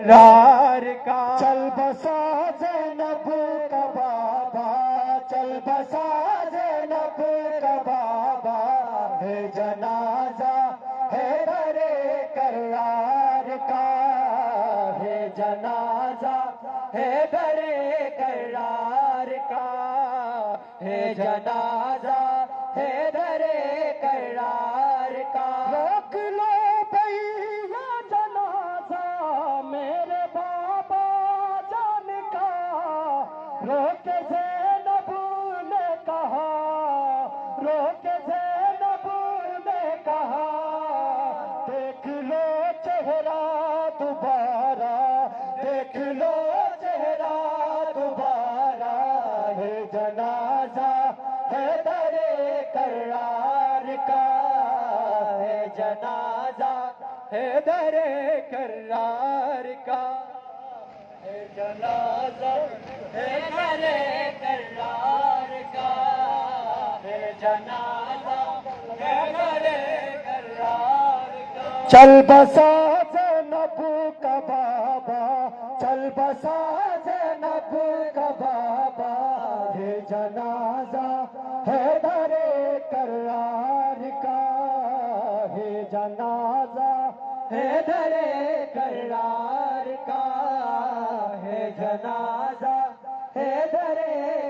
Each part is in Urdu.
رار کا چل بسا زینب کا بابا، چل بسا زینب کا بابا، ہے جنازہ حیدر کرار کا، ہے جنازہ حیدر کرار کا، ہے جنازہ حیدر کرار کا۔ روک لو بھیا جنازہ میرے بابا جان کا، روک زینب نے کہا، روک زینب نے کہا، دیکھ لو چہرہ دوبارہ، دیکھ لو چہرہ دوبارہ، ہے جنازہ حیدر کرار کا، ہے جنازہ حیدر کرار کا، ہے جنازہ حیدر کرار کا، ہے جنازہ حیدر کرار کا۔ چل بسا زینب کا بابا، چل بسا زینب کا بابا، ہے جنازہ حیدر کرار کا، ہے جنازہ حیدر کرار کا، ہے جنازہ حیدر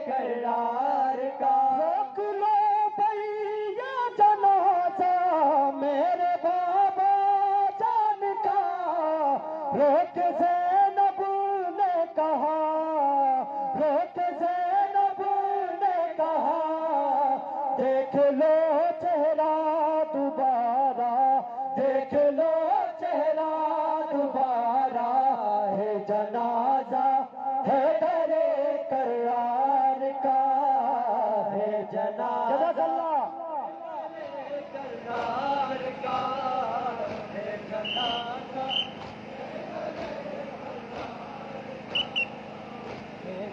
کرار کا۔ روک لو بھیا جنازہ میرے بابا جان کا، روک زینب نے کہا، روک زینب نے کہا، دیکھ لو چہرہ دوبارہ، دیکھ لو چہرہ دوبارہ، ہے جنازہ حیدر کرار کا، ہے جنازہ کرار کا، ہے جنازہ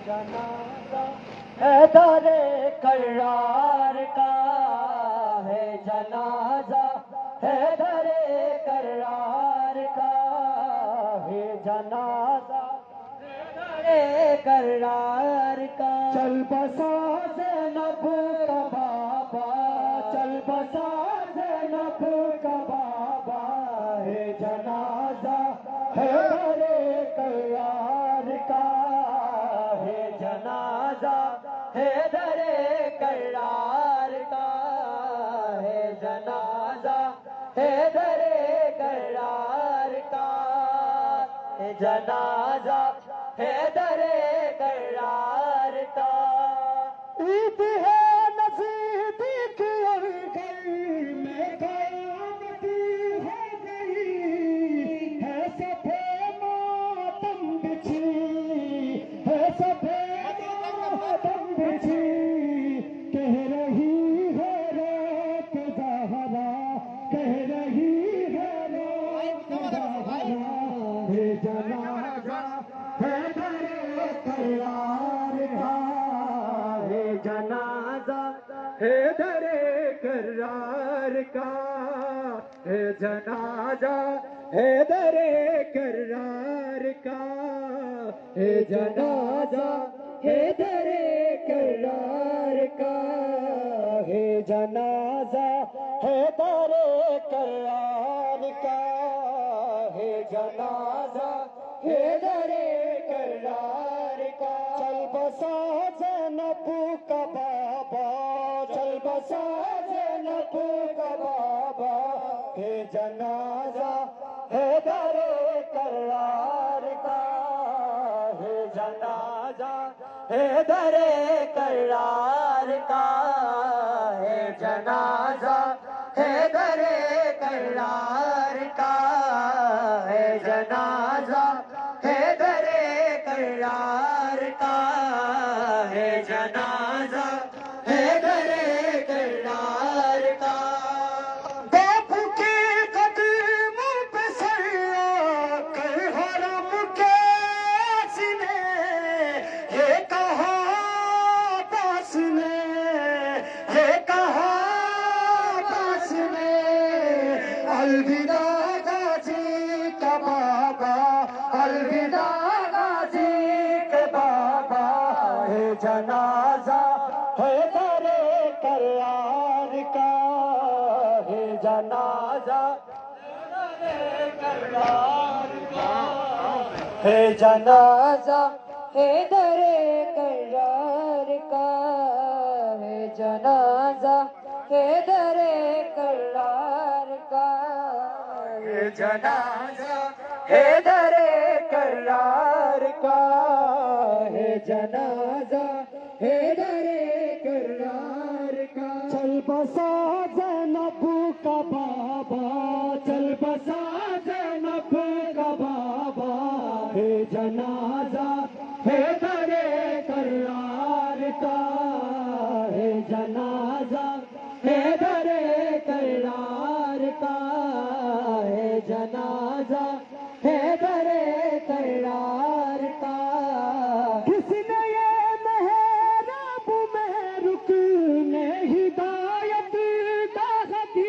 جنازہ حیدر کرار کا، ہے جنازہ حیدر کرار کا، ہے جنازہ حیدر کرار کا۔ چل بسا زینب کا بابا، چل بسا زینب کا بابا، ہے جنازہ حیدر کرار کا، ہے جنازہ حیدر کرار کا، ہے جنازہ حیدر کرار کا، ہے جنازہ حیدر کرار کا۔ عید ہے نزدیک اور گھر میں قیامتی ہو گئی، ہے صفے ماتم بچھی، ہے صفے ماتم بچھی، کہہ رہی ہے رات زہرا، کہہ رہی ہے رات زہرا، ہے جنازہ حیدر کرار کا، ہے جنازہ حیدر کرار کا، ہے جنازہ حیدر کرار کا، ہے جنازہ حیدر کرار کا، ہے جنازہ حیدر کرار کا، ہے جنازہ حیدر کرار کا۔ چل بسا زینب کا بابا، چل بسا زینب کا بابا، ہے جنازہ حیدر کرار کا، ہے جنازہ حیدر کرار کا، ہے جنازہ حیدر کرار کا، ہے جنازہ حیدر کرار کا، ہے جنازہ حیدر کرار کا۔ باپو کے قدموں پہ سر کر حرم کے سینے، یہ کہا باس نے، یہ کہا باس نے، الوداع غازی کا بابا، الوداع جنازہ حیدر کرار کا ہے جنازہ کرار کا ہے جنازہ حیدر کرار کا ہے جنازہ حیدر کرار کا ہے جنازہ حیدر کرار کا ہے جنازہ حیدر کرار کا چل بسا زینب کا بابا چل بسا زینب کا بابا ہے جنازہ حیدر کرار کا ہے جنازہ حیدر کرار کا ہے جنازہ حیدر کرار کا کس نے یہ محراب میں رکنے ہدایت کا دی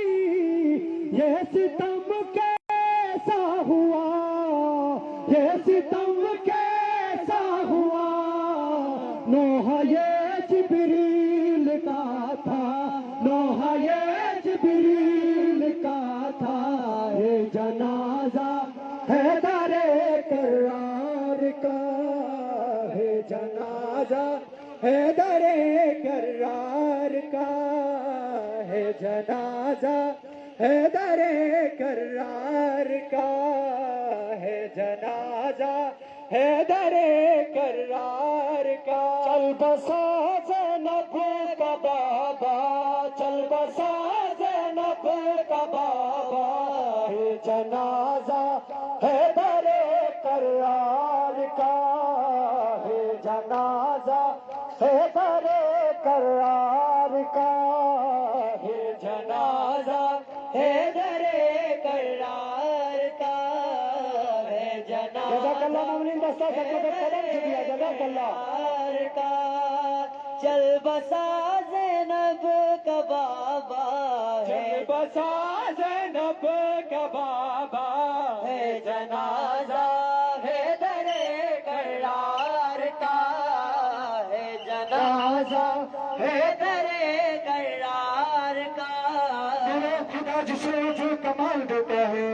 یہ ستم کیسا ہوا یہ ستم کیسا ہوا نوح یہ جبریل کا تھا نوح یہ جبریل کا تھا ہے جنازہ حیدر کرار کا ہے جنازہ حیدر کرار کا ہے جنازہ حیدر کرار کا ہے جنازہ حیدر کرار کا چل بسا زینب کا بابا چل بسا زینب کا بابا ہے جنازہ حیدر کرار کا ہے جنازہ حیدر کرار کا ہے جنازہ حیدر کرار کا ہے جنازہ جزاک اللہ مومنین دستہ سکتے پر قدم شکریہ جزاک اللہ کا چل بسا زینب کا بابا چل بسا زینب کا بابا ہے جنازہ حیدر کرار کا ہے جنازہ حیدر کرار کا میرا خدا جسے جو کمال دیتا ہے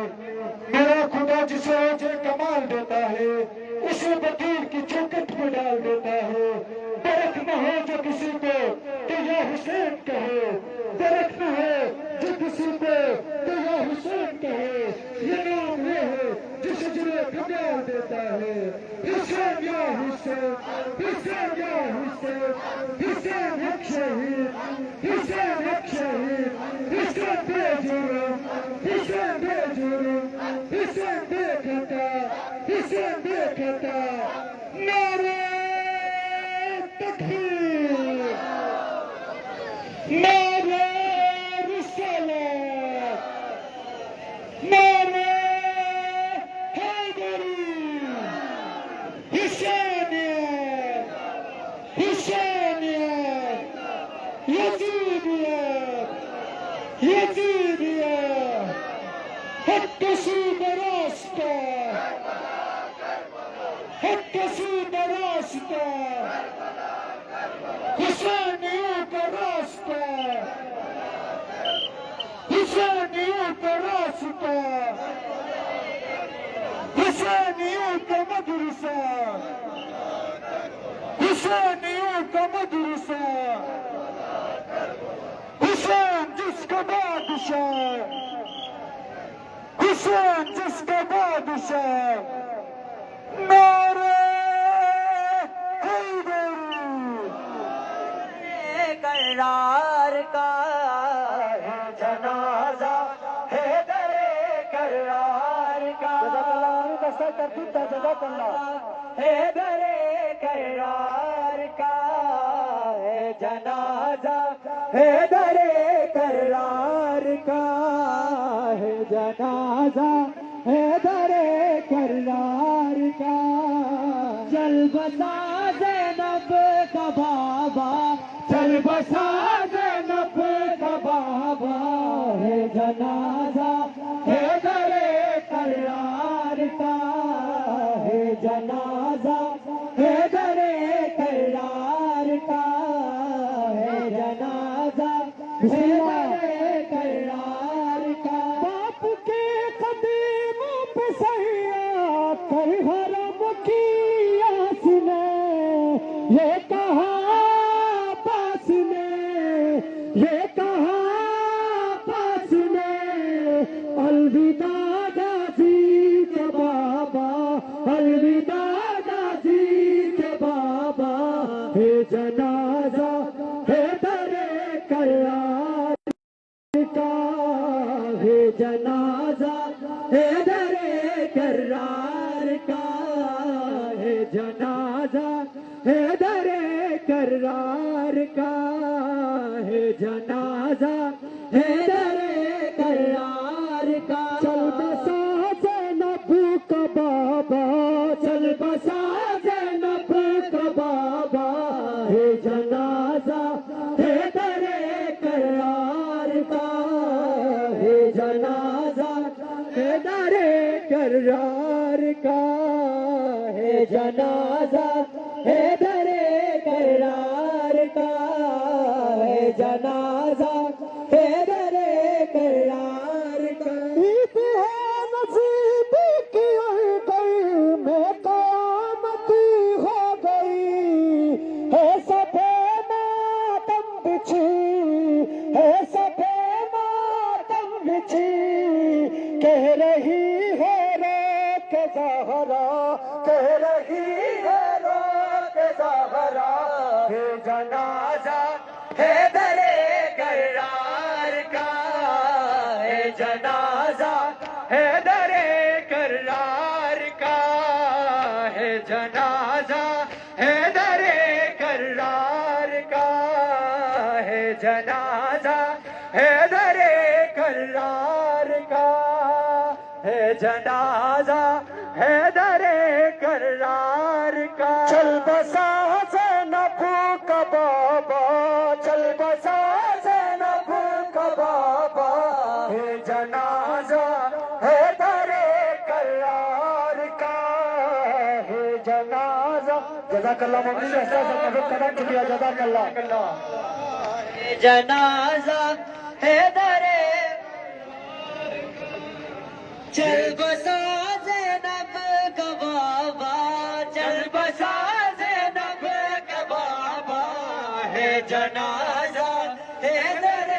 میرا خدا جسے جو کمال دیتا ہے اسے بطیر کی چوکٹ میں ڈال دیتا ہے درخت نہ ہو جو کسی کو کہ یا حسین کہے درخت نہ ہو جو کسی کو کہ یا حسین کہے یہ نام یہ ہے جو شجرے کو ڈال دیتا ہے حسین یا حسین حسین یا حسین حسین ایک شہید حسین ایک شہید حسین بے جرم حسین بے جرم حسین بے خطا حسین بے خطا نعرہ تکبیر نعرہ رسالت نعرہ حیدری حسینیت حسینیت یزیدیت یزیدیت حق سود راستہ حق سود راستہ حسینیوں کا راستہ حسینیوں کا راستہ حسینیوں کا مدرسہ حسینیوں کا مدرسہ حسین جس کا بادشاہ حسین جس کا بادشاہ نعرہ حیدر کرار کا ہے جنازہ حیدر کرار کا جزاک اللہ حیدر کرار کا ہے جنازہ حیدر کرار کا ہے جنازہ حیدر کرار کا چل بسا زینب کا بابا چل بسا زینب کا بابا ہے جنازہ حیدر کرار کا ہے جنازہ حیدر کرار ہر حرم کی آس نے یہ کہا پاس نے، یہ کہا پاس نے، الوداع غازی کے بابا، الوداع غازی کے بابا، ہے جنازہ ہے در کرار کا، ہے جنازہ ہے در کرار کا، ہے جنازہ ہے در کرار کا، ہے جنازہ ہے در کرار کا، چل بسا زینب کا بابا، چل بسا زینب کا بابا، ہے جنازہ ہے در کرار کا، ہے جنازہ ہے در کرار کا، ہے جنازہ ہے در کرار کا، ہے جنازہ ہے در کرار کا، عید ہے نصیب کی گئی میں قیامت ہو گئی، ہے صفے ماتم بچھی، ہے صفے ماتم بچھی، کہہ رہی ہے رو کے زہرا، کہہ رہی ہے رو کے زہرا، ہے جنازہ ہے در کرار کا، ہے جنازہ ہے در کرار کا، ہے جنازہ ہے در کرار کا، ہے جنازہ ہے در کرار کا، ہے جنازہ ہے در کرار کا، چل بسا زینب کا بابا، چل بسا زینب کا بابا، ہے جنازہ ہے در کرار کا، ہے جنازہ، جزاک اللہ ممنون احساس قدم شکریہ، جزاک اللہ، جنازہ ہے در، چل بسا زینب کا بابا، چل بسا زینب کا بابا، ہے جنازہ ہے در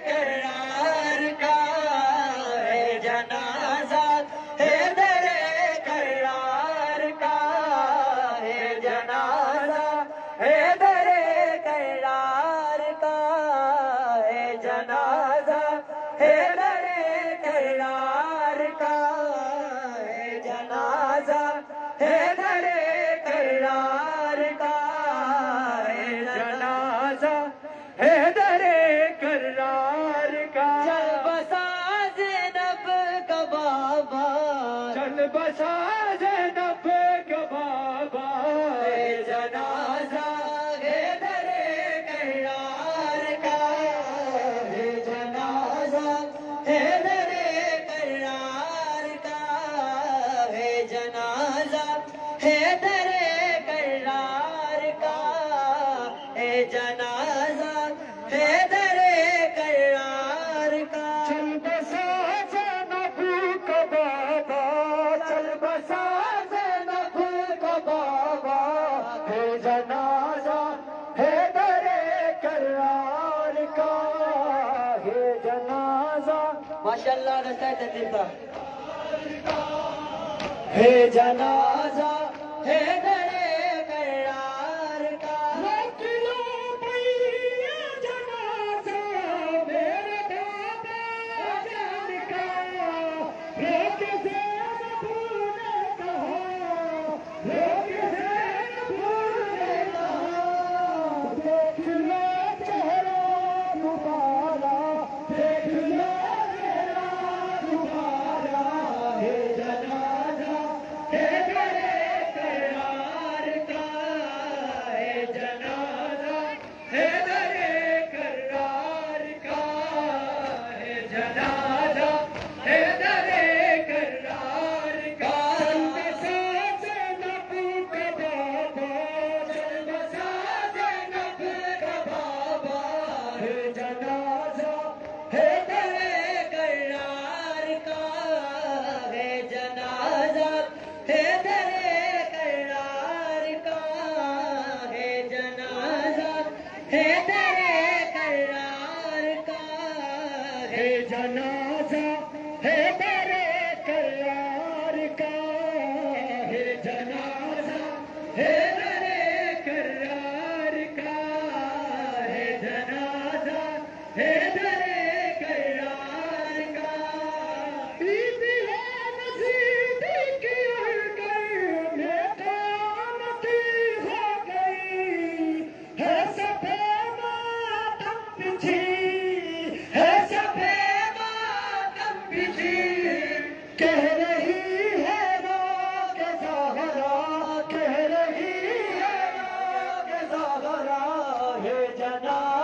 کرار کا، ہے جنازہ ہے در کرار کا، ہے جنازہ ہے در کرار کا، ہے جنازہ ہے در کرار کا، ہے جنازہ ہے در کرار کا، ہے جنازہ ہے در کرار کا، چل بسا زینب کا بابا، چل بسا زینب کا بابا، ہے جنازہ ہے در کرار کا، ہے جنازہ ہے در کرار کا، ہے جنازہ ہے در کرار کا، ہے جنازہ ہے در کرار کا، چل بسا زینب کا بابا، چل بسا زینب کا بابا، ہے جنازہ ہے در کرار کا، ہے جنازہ، ماشاءاللہ رسائے تدریب کا، ہے جنازہ ہے در کرار کا، رکھ لو بھیا جنازہ میرے بابا جان کا، روک زینب نے کہا، روک زینب نے کہا، دیکھ لو چہرہ دوبارہ، دیکھ لو چہرہ دوبارہ، ہے جنازہ ہے در کرار راہ جنازہ